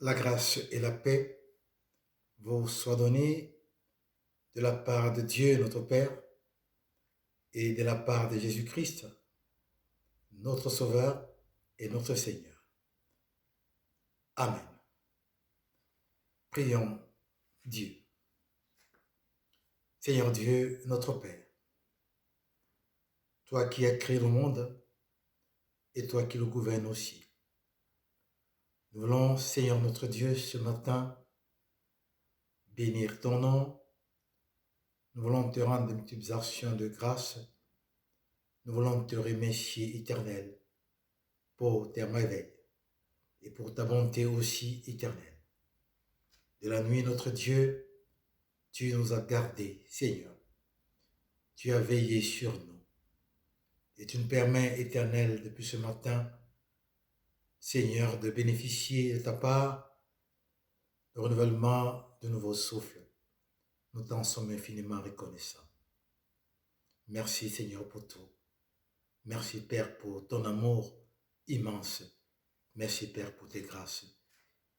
la grâce et la paix vous soient données de la part de Dieu notre Père et de la part de Jésus-Christ, notre Sauveur et notre Seigneur. Amen. Prions Dieu. Seigneur Dieu, notre Père, toi qui as créé le monde et toi qui le gouvernes aussi. Nous voulons, Seigneur notre Dieu, ce matin, bénir ton nom. Nous voulons te rendre de multiples actions de grâce. Nous voulons te remercier, Éternel, pour tes merveilles et pour ta bonté aussi éternelle. De la nuit, notre Dieu, tu nous as gardés, Seigneur. Tu as veillé sur nous. Et tu nous permets, Éternel, depuis ce matin, Seigneur, de bénéficier de ta part, le renouvellement de nouveaux souffles. Nous t'en sommes infiniment reconnaissants. Merci, Seigneur, pour tout. Merci, Père, pour ton amour immense. Merci, Père, pour tes grâces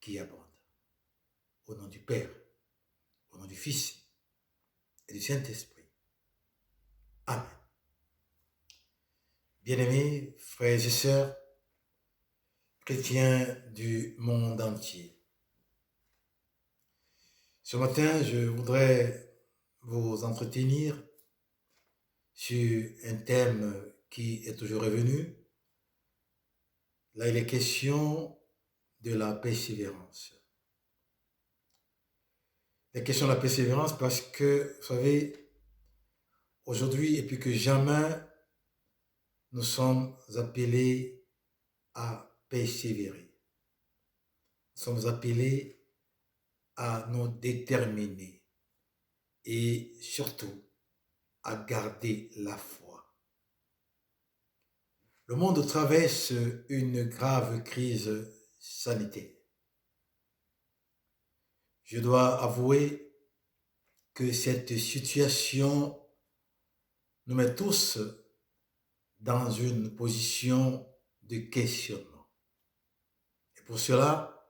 qui abondent. Au nom du Père, au nom du Fils et du Saint-Esprit. Amen. Bien-aimés, frères et sœurs, chrétiens du monde entier, ce matin, je voudrais vous entretenir sur un thème qui est toujours revenu. Là, il est question de la persévérance. La question de la persévérance parce que, vous savez, aujourd'hui et plus que jamais, nous sommes appelés à persévérer. Nous sommes appelés à nous déterminer et surtout à garder la foi. Le monde traverse une grave crise sanitaire. Je dois avouer que cette situation nous met tous dans une position de questionnement. Et pour cela,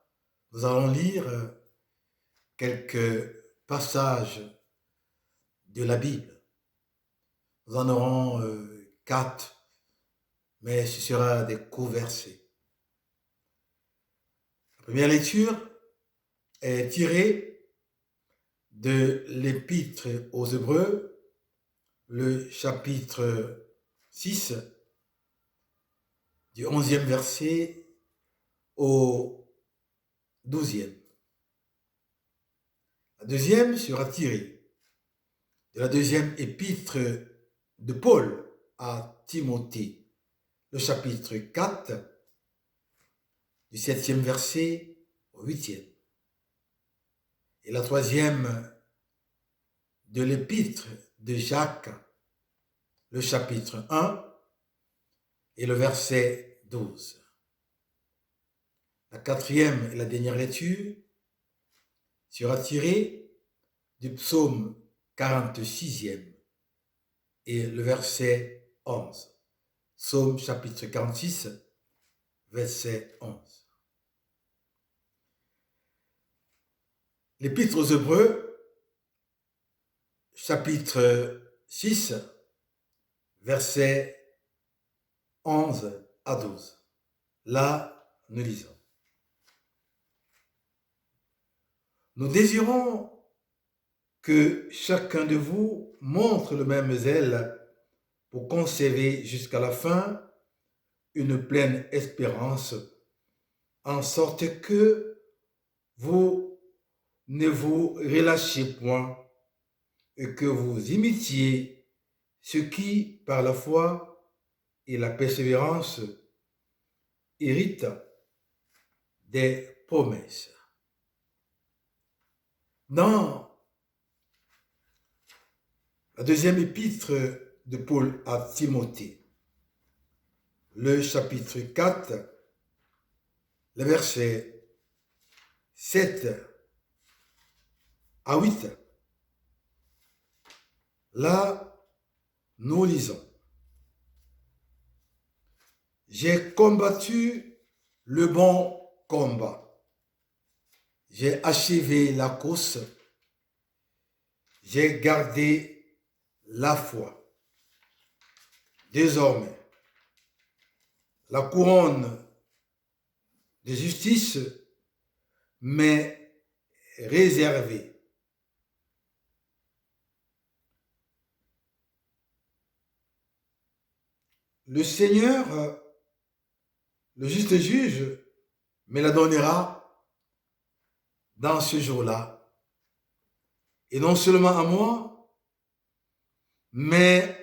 nous allons lire quelques passages de la Bible. Nous en aurons 4, mais ce sera des courts versets. La première lecture est tirée de l'Épître aux Hébreux, le chapitre 6, du 11e verset au 12e. La deuxième sera tirée de la deuxième épître de Paul à Timothée, le chapitre 4, du 7e verset au 8e. Et la troisième de l'épître de Jacques, le chapitre 1 et le verset 12. La quatrième et la dernière lecture sera tirée du psaume 46e et le verset 11. Psaume chapitre 46, verset 11. L'Épître aux Hébreux, chapitre 6, verset 11 à 12. Là, nous lisons. Nous désirons que chacun de vous montre le même zèle pour conserver jusqu'à la fin une pleine espérance, en sorte que vous ne vous relâchez point et que vous imitiez ce qui, par la foi et la persévérance, hérite des promesses. Dans la deuxième épître de Paul à Timothée, le chapitre 4, les versets 7 à 8, là, nous lisons. J'ai combattu le bon combat. j'ai achevé la course, j'ai gardé la foi. Désormais, la couronne de justice m'est réservée. Le Seigneur, le juste juge, me la donnera dans ce jour-là. Et non seulement à moi, mais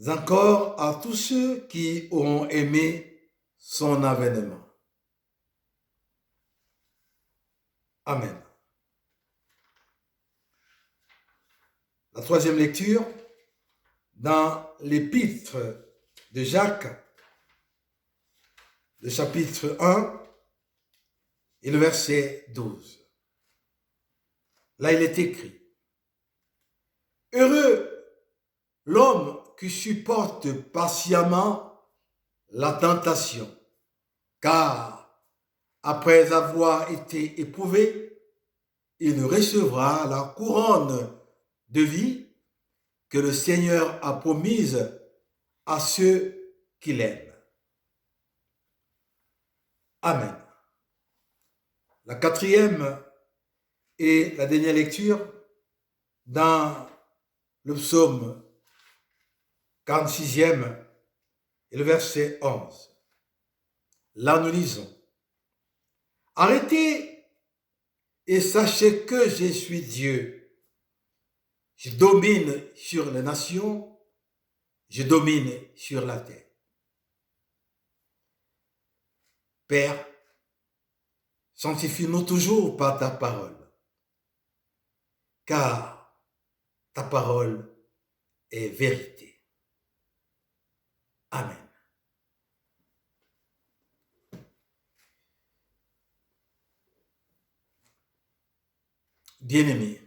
encore à tous ceux qui auront aimé son avènement. Amen. La troisième lecture, dans l'épître de Jacques, le chapitre 1 et le verset 12. Là, il est écrit: Heureux l'homme qui supporte patiemment la tentation, car après avoir été éprouvé, il recevra la couronne de vie que le Seigneur a promise à ceux qui l'aiment. Amen. La quatrième et la dernière lecture dans le psaume 46e et le verset 11. Là, nous lisons: Arrêtez et sachez que je suis Dieu. Je domine sur les nations, je domine sur la terre. Père, sanctifie-nous toujours par ta parole, car ta parole est vérité. Amen. Bien-aimés,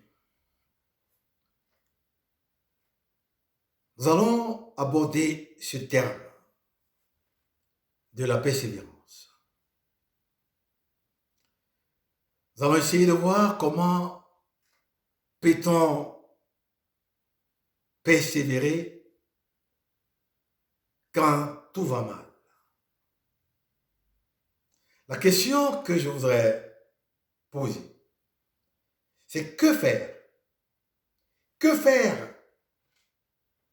nous allons aborder ce terme de la persévérance. Nous allons essayer de voir comment peut-on persévérer quand tout va mal. La question que je voudrais poser, c'est que faire? Que faire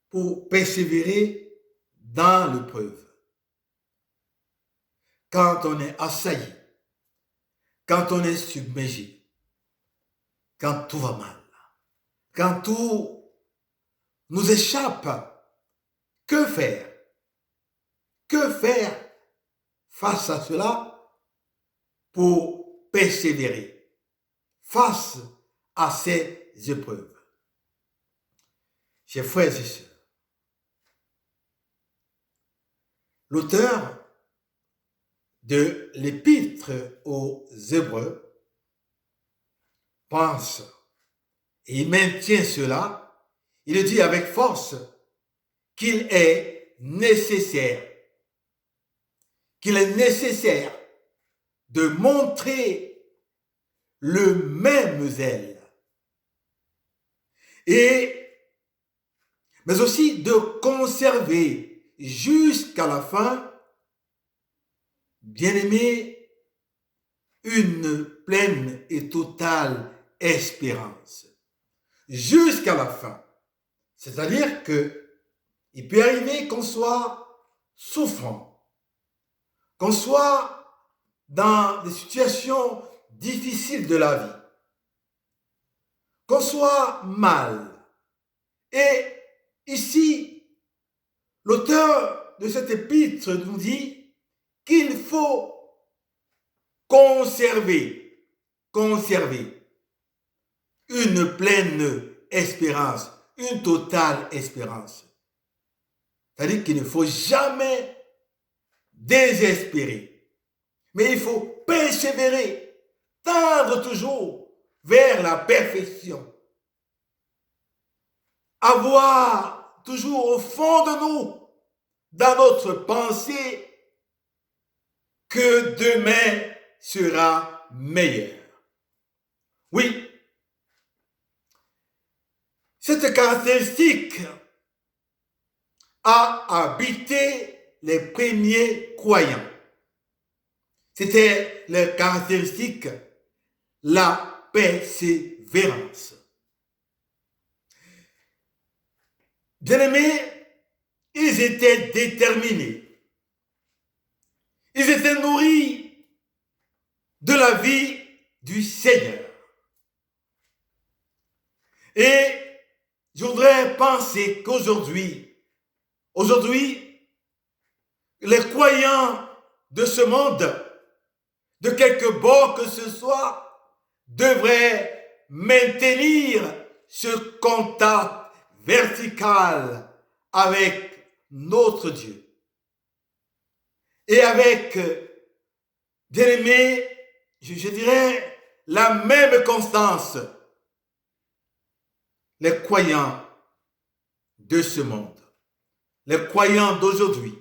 pour persévérer dans l'épreuve? Quand on est assailli, quand on est submergé, quand tout va mal, quand tout nous échappe, que faire? Que faire face à cela pour persévérer face à ces épreuves? Chers frères et sœurs, l'auteur de l'épître aux Hébreux pense et il maintient cela, il dit avec force qu'il est nécessaire de montrer le même zèle mais aussi de conserver jusqu'à la fin, bien-aimés, une pleine et totale espérance. Jusqu'à la fin. C'est-à-dire que il peut arriver qu'on soit souffrant, qu'on soit dans des situations difficiles de la vie, qu'on soit mal. Et ici, l'auteur de cet épître nous dit qu'il faut conserver une pleine espérance, une totale espérance. C'est-à-dire qu'il ne faut jamais désespérer, mais il faut persévérer, tendre toujours vers la perfection. Avoir toujours au fond de nous, dans notre pensée, que demain sera meilleur. Oui, cette caractéristique a habité les premiers croyants. C'était leur caractéristique, la persévérance. Bien-aimés, ils étaient déterminés. Ils étaient nourris de la vie du Seigneur. Et je voudrais penser qu'aujourd'hui, les croyants de ce monde, de quelque bord que ce soit, devraient maintenir ce contact vertical avec notre Dieu. Et avec, bien-aimés, je dirais, la même constance, les croyants de ce monde, les croyants d'aujourd'hui,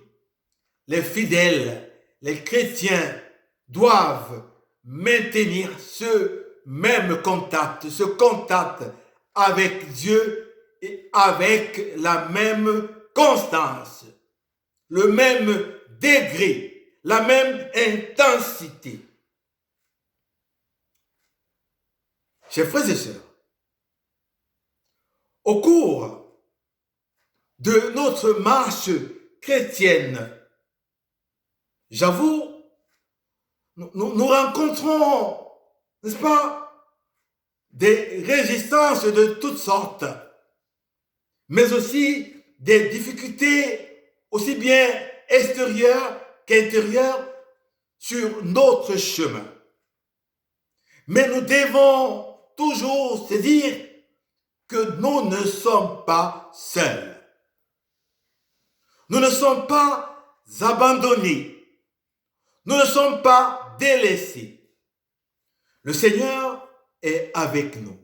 les fidèles, les chrétiens doivent maintenir ce même contact, avec Dieu et avec la même constance, le même degré, la même intensité. Chers frères et sœurs, au cours de notre marche chrétienne, j'avoue, nous rencontrons, n'est-ce pas, des résistances de toutes sortes, mais aussi des difficultés aussi bien extérieures qu'intérieures sur notre chemin. Mais nous devons toujours se dire que nous ne sommes pas seuls. Nous ne sommes pas abandonnés. Nous ne sommes pas délaissés. Le Seigneur est avec nous.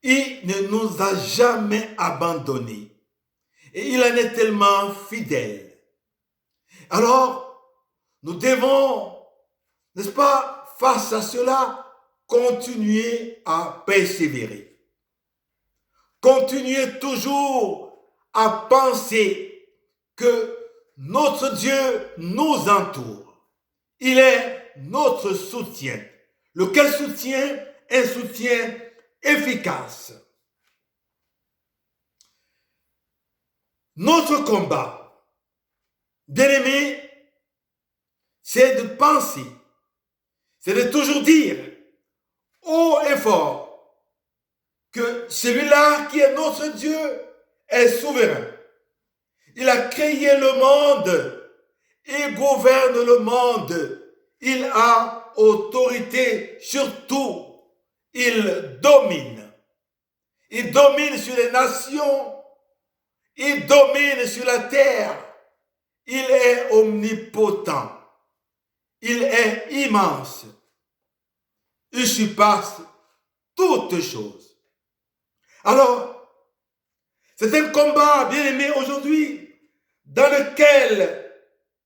Il ne nous a jamais abandonnés. Et il en est tellement fidèle. Alors, nous devons, n'est-ce pas, face à cela, continuer à persévérer. Continuer toujours à penser que notre Dieu nous entoure. Il est notre soutien. Lequel soutien? Un soutien efficace. Notre combat, bien-aimé, c'est de penser, c'est de toujours dire haut et fort que celui-là qui est notre Dieu est souverain. Il a créé le monde et gouverne le monde. Il a autorité sur tout. Il domine. Il domine sur les nations. Il domine sur la terre. Il est omnipotent. Il est immense. Il surpasse toutes choses. Alors, c'est un combat, bien aimé, aujourd'hui, dans lequel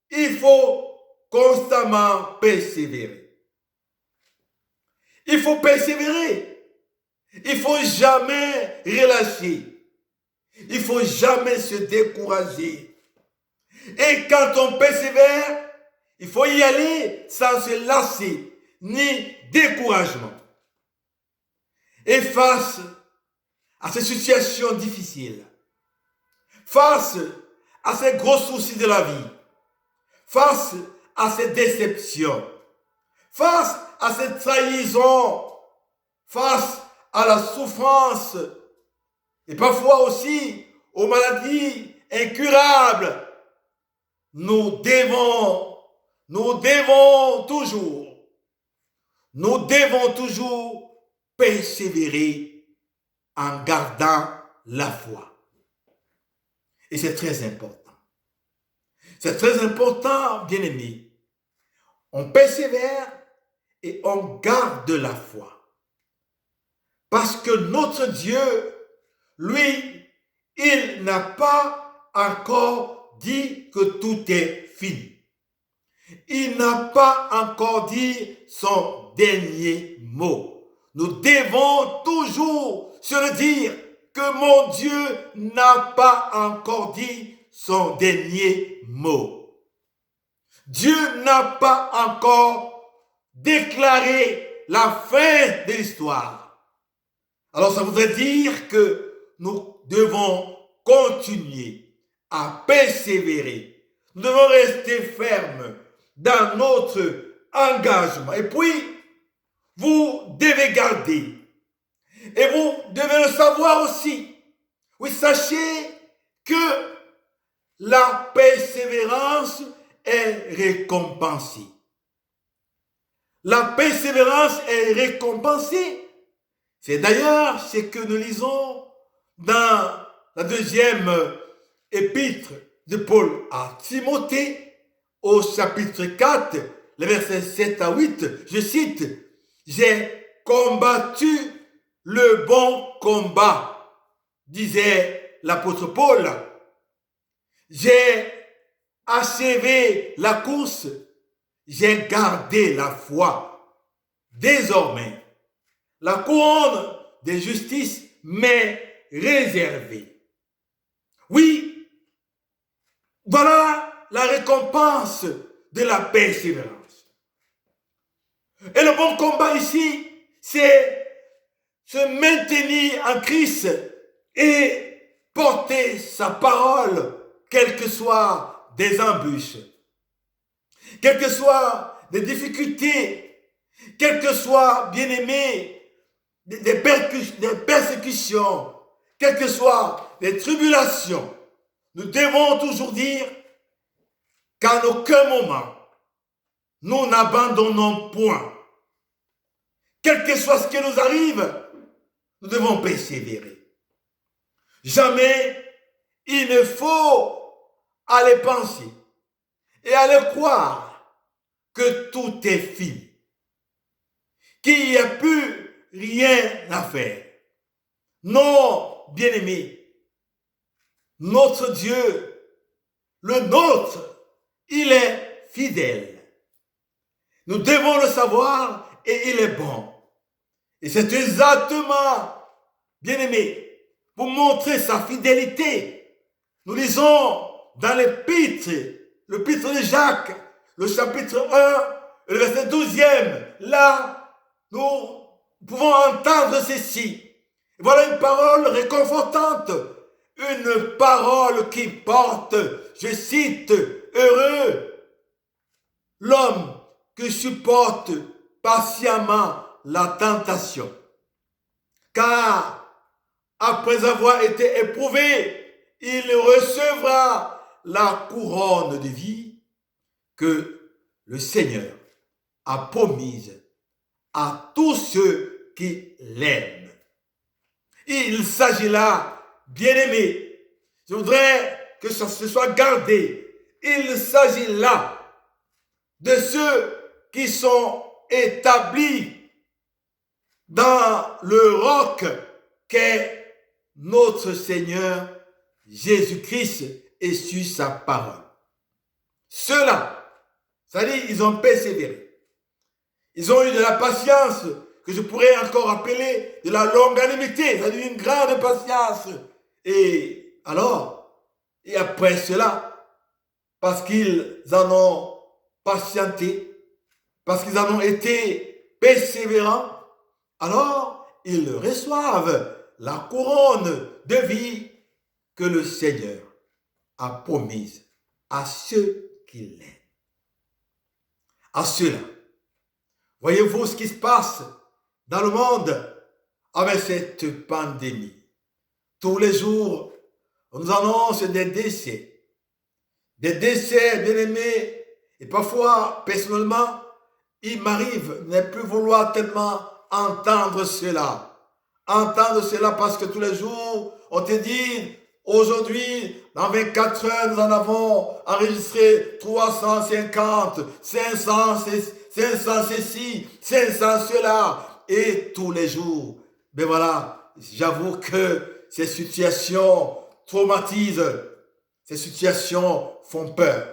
il faut constamment persévérer. Il faut persévérer. Il faut jamais relâcher. Il faut jamais se décourager. Et quand on persévère, il faut y aller sans se lasser, ni découragement. Et face à ces situations difficiles, face à ces gros soucis de la vie, face à ces déceptions, face à ces trahisons, face à la souffrance et parfois aussi aux maladies incurables, nous devons toujours persévérer en gardant la foi. Et c'est très important. C'est très important, bien-aimés. On persévère et on garde la foi. Parce que notre Dieu, lui, il n'a pas encore dit que tout est fini. il n'a pas encore dit son dernier mot. Nous devons toujours se le dire que mon Dieu n'a pas encore dit son dernier mot. Dieu n'a pas encore déclaré la fin de l'histoire. Alors ça voudrait dire que nous devons continuer à persévérer. Nous devons rester fermes dans notre engagement. Et puis, vous devez garder. Et vous devez le savoir aussi. Oui, sachez que la persévérance est récompensée. La persévérance est récompensée. C'est d'ailleurs ce que nous lisons dans la deuxième épître de Paul à Timothée, au chapitre 4, les versets 7 à 8, je cite, « J'ai combattu le bon combat, disait l'apôtre Paul. J'ai achevé la course, j'ai gardé la foi. Désormais, la couronne de justice m'est réservée. » Oui, voilà la récompense de la persévérance. Et le bon combat ici, c'est se maintenir en Christ et porter sa parole, quelles que soient des embûches, quelles que soient des difficultés, quelles que soient, bien aimés, des persécutions, quelles que soient les tribulations. Nous devons toujours dire qu'à aucun moment, nous n'abandonnons point. Quel que soit ce qui nous arrive, nous devons persévérer. Jamais il ne faut aller penser et aller croire que tout est fini, qu'il n'y a plus rien à faire. Non, bien-aimés, notre Dieu, le nôtre, il est fidèle. Nous devons le savoir et il est bon. Et c'est exactement, bien-aimés, pour montrer sa fidélité. Nous lisons dans l'épître de Jacques, le chapitre 1, le verset 12e. Là, nous pouvons entendre ceci. Voilà une parole réconfortante, une parole qui porte, je cite, heureux l'homme qui supporte patiemment la tentation. Car après avoir été éprouvé, il recevra la couronne de vie que le Seigneur a promise à tous ceux qui l'aiment. Il s'agit là, bien-aimés, je voudrais que ça se soit gardé. Il s'agit là de ceux qui sont établis dans le roc qu'est notre Seigneur Jésus-Christ et sur sa parole. Ceux-là, c'est-à-dire ils ont persévéré. Ils ont eu de la patience que je pourrais encore appeler de la longanimité, c'est-à-dire une grande patience. Et alors, et après cela, parce qu'ils en ont patienté, parce qu'ils en ont été persévérants, alors ils reçoivent la couronne de vie que le Seigneur a promise à ceux qui l'aiment. À ceux-là. Voyez-vous ce qui se passe dans le monde avec cette pandémie. Tous les jours, on nous annonce des décès. Des décès, bien-aimés. Et parfois, personnellement, il m'arrive de ne plus vouloir tellement entendre cela. Entendre cela parce que tous les jours, on te dit, aujourd'hui, dans 24 heures, nous en avons enregistré 350, 500, 500 ceci, 500 cela. Et tous les jours, ben voilà, j'avoue que ces situations traumatisent. Ces situations font peur.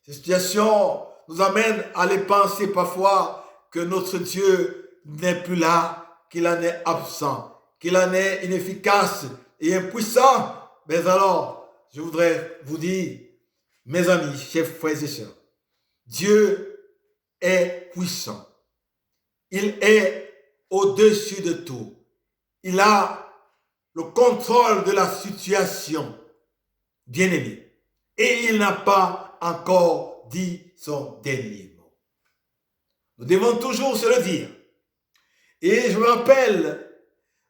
Ces situations nous amène à les penser parfois que notre Dieu n'est plus là, qu'il en est absent, qu'il en est inefficace et impuissant. Mais alors, je voudrais vous dire, mes amis, chers frères et sœurs, Dieu est puissant. Il est au-dessus de tout. Il a le contrôle de la situation, bien-aimé. Et il n'a pas encore dit son dernier mot. Nous devons toujours se le dire. Et je me rappelle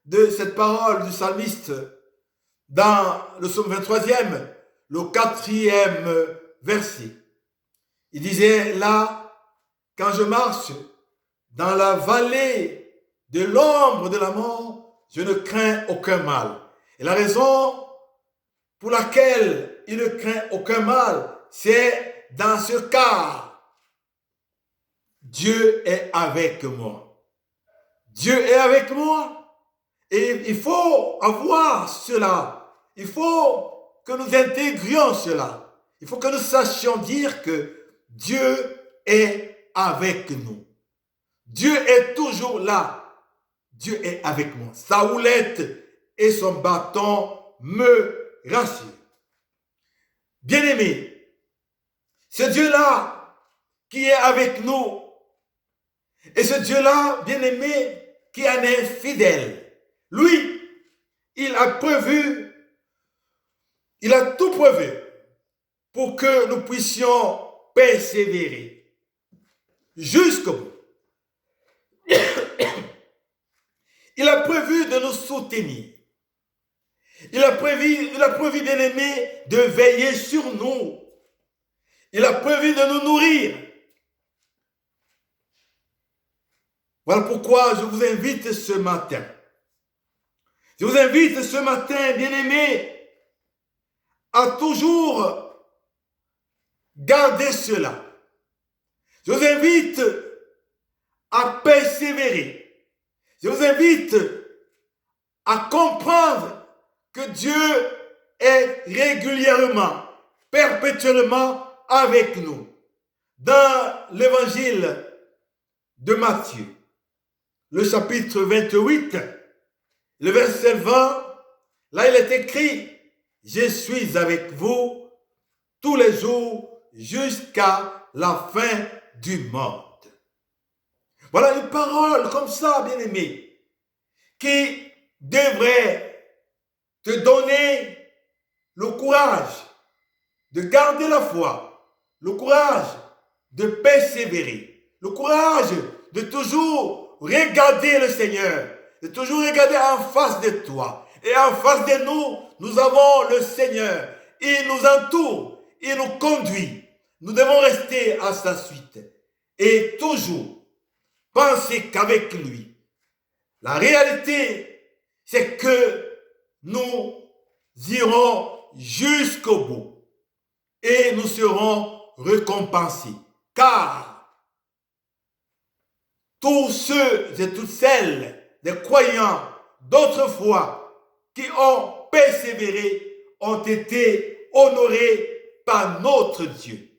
de cette parole du psalmiste dans le psaume 23e, le 4e verset. Il disait là, quand je marche dans la vallée de l'ombre de la mort, je ne crains aucun mal. Et la raison pour laquelle il ne craint aucun mal, c'est dans ce cas, Dieu est avec moi. Dieu est avec moi. Et il faut avoir cela. Il faut que nous intégrions cela. Il faut que nous sachions dire que Dieu est avec nous. Dieu est toujours là. Dieu est avec moi. Sa houlette et son bâton me rassurent. Bien-aimé, ce Dieu-là qui est avec nous, et ce Dieu-là, bien-aimé, qui en est fidèle, lui, il a tout prévu pour que nous puissions persévérer jusqu'au bout. Il a prévu de nous soutenir. Il a prévu, bien-aimé, de veiller sur nous. Il a prévu de nous nourrir. Voilà pourquoi je vous invite ce matin. Je vous invite ce matin, bien-aimé, à toujours garder cela. Je vous invite à persévérer. Je vous invite à comprendre que Dieu est régulièrement, perpétuellement avec nous. Dans l'évangile de Matthieu, le chapitre 28, le verset 20, là il est écrit « Je suis avec vous tous les jours jusqu'à la fin du monde. » Voilà une parole comme ça, bien-aimé, qui devrait te donner le courage de garder la foi, le courage de persévérer, le courage de toujours regarder le Seigneur, de toujours regarder en face de toi. Et en face de nous, nous avons le Seigneur. Il nous entoure, il nous conduit. Nous devons rester à sa suite et toujours penser qu'avec lui, la réalité, c'est que nous irons jusqu'au bout et nous serons récompensés. Car tous ceux et toutes celles des croyants d'autrefois qui ont persévéré ont été honorés par notre Dieu.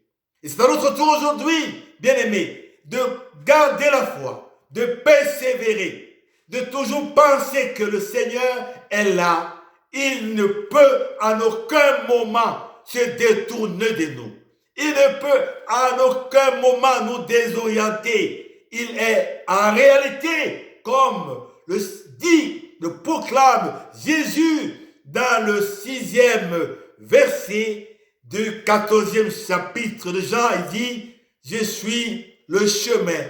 Et c'est à notre tour aujourd'hui, bien-aimés, de garder la foi, de persévérer, de toujours penser que le Seigneur est là. Il ne peut en aucun moment se détourner de nous. Il ne peut en aucun moment nous désorienter. Il est en réalité, comme le proclame Jésus dans le 6e verset du 14e chapitre de Jean. Il dit « Je suis le chemin,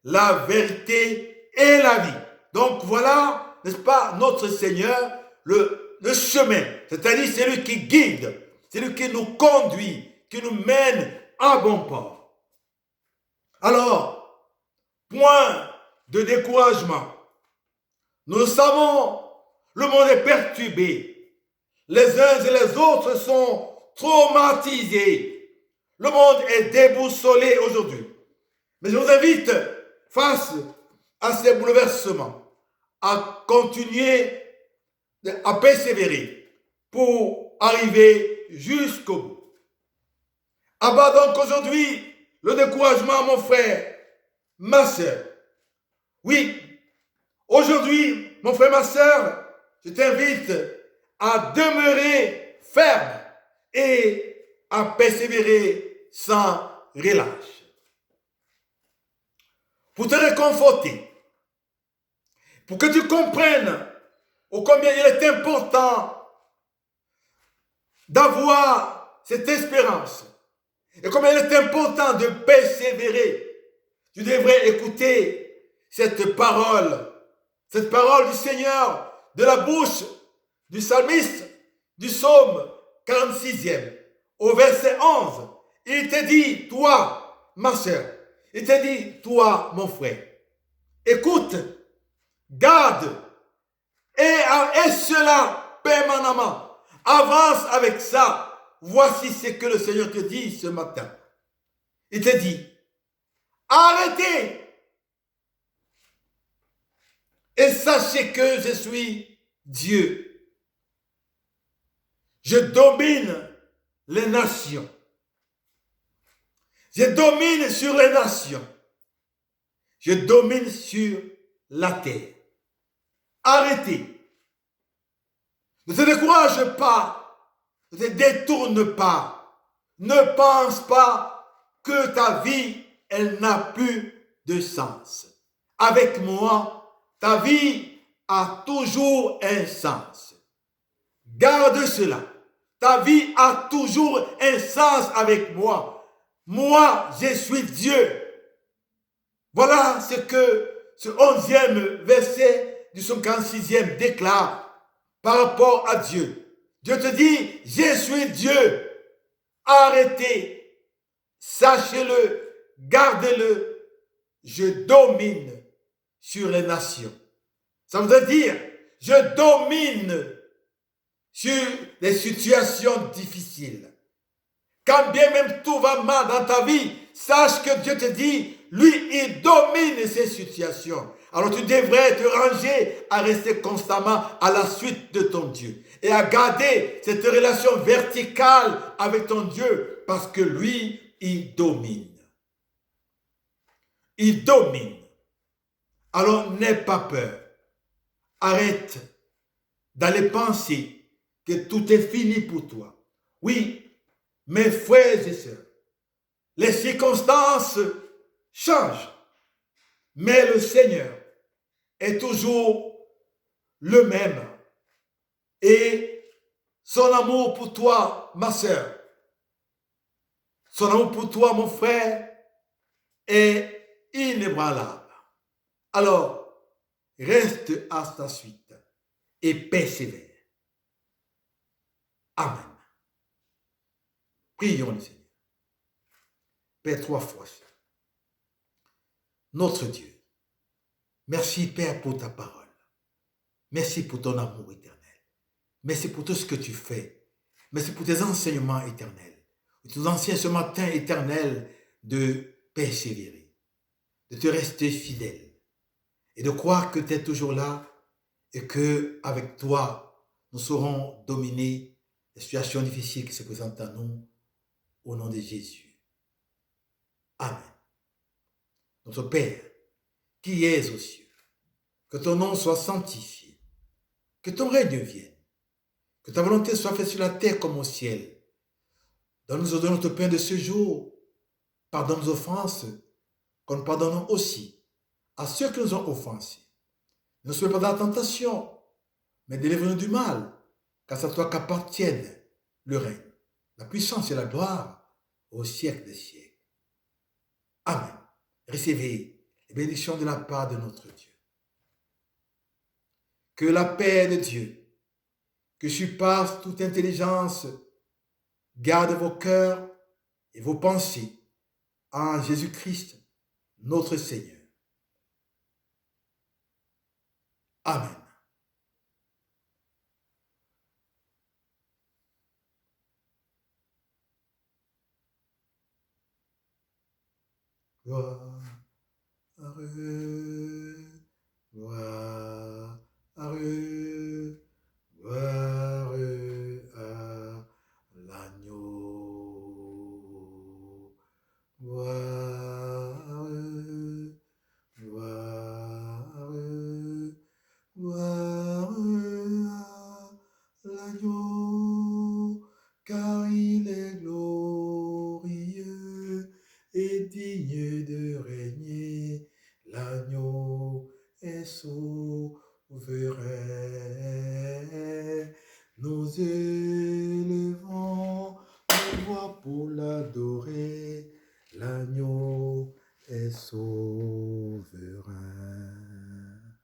la vérité et la vie. » Donc voilà, n'est-ce pas, notre Seigneur, le chemin, c'est-à-dire celui qui guide, celui qui nous conduit, qui nous mène à bon port. Alors, point de découragement. Nous le savons, le monde est perturbé. Les uns et les autres sont traumatisés. Le monde est déboussolé aujourd'hui. Mais je vous invite, face à ces bouleversements, à continuer à persévérer pour arriver jusqu'au bout. Abat donc aujourd'hui le découragement, mon frère, ma soeur. Oui, aujourd'hui, mon frère, ma soeur, je t'invite à demeurer ferme et à persévérer sans relâche. Pour te réconforter, pour que tu comprennes ô combien il est important d'avoir cette espérance et combien il est important de persévérer. Tu devrais écouter cette parole du Seigneur de la bouche du psalmiste du psaume 46e au verset 11. Il te dit, toi, ma soeur, il te dit, toi, mon frère, écoute, garde, et cela permanemment. Avance avec ça. Voici ce que le Seigneur te dit ce matin. Il te dit, arrêtez et sachez que je suis Dieu. Je domine les nations. Je domine sur les nations. Je domine sur la terre. Arrêtez. Ne te décourage pas. Ne te détourne pas. Ne pense pas que ta vie, elle n'a plus de sens. Avec moi, ta vie a toujours un sens. Garde cela. Ta vie a toujours un sens avec moi. Moi, je suis Dieu. Voilà ce que ce 11e verset du 56e déclare par rapport à Dieu. Dieu te dit, je suis Dieu. Arrêtez, sachez-le, gardez-le. Je domine sur les nations. Ça veut dire, je domine sur les situations difficiles. Quand bien même tout va mal dans ta vie, sache que Dieu te dit, lui, il domine ces situations. Alors tu devrais te ranger à rester constamment à la suite de ton Dieu et à garder cette relation verticale avec ton Dieu parce que lui, il domine. Il domine. Alors n'aie pas peur. Arrête d'aller penser que tout est fini pour toi. Oui, mes frères et sœurs, les circonstances changent, mais le Seigneur est toujours le même. Et son amour pour toi, ma sœur, son amour pour toi, mon frère, est inébranlable. Alors, reste à ta suite et persévère. Amen. Prions le Seigneur. Père, 3 fois, notre Dieu, merci Père pour ta parole. Merci pour ton amour éternel. Merci pour tout ce que tu fais. Merci pour tes enseignements éternels. Tu nous enseignes ce matin éternel de persévérer, de te rester fidèle et de croire que tu es toujours là et que avec toi, nous saurons dominer les situations difficiles qui se présentent à nous au nom de Jésus. Amen. Notre Père, qui es aux cieux, que ton nom soit sanctifié, que ton règne vienne, que ta volonté soit faite sur la terre comme au ciel. Donne-nous aujourd'hui notre pain de ce jour. Pardonne nos offenses, comme nous pardonnons aussi à ceux qui nous ont offensés. Ne sois pas dans la tentation, mais délivre-nous du mal, car c'est à toi qu'appartiennent le règne, la puissance et la gloire au siècle des siècles. Amen. Recevez les bénédictions de la part de notre Dieu. Que la paix de Dieu, que surpasse toute intelligence, garde vos cœurs et vos pensées en Jésus-Christ, notre Seigneur. Amen. Gloire, gloire, gloire à l'agneau. Gloire. digne de régner, l'agneau est souverain. Nous élevons nos voix pour l'adorer, l'agneau est souverain.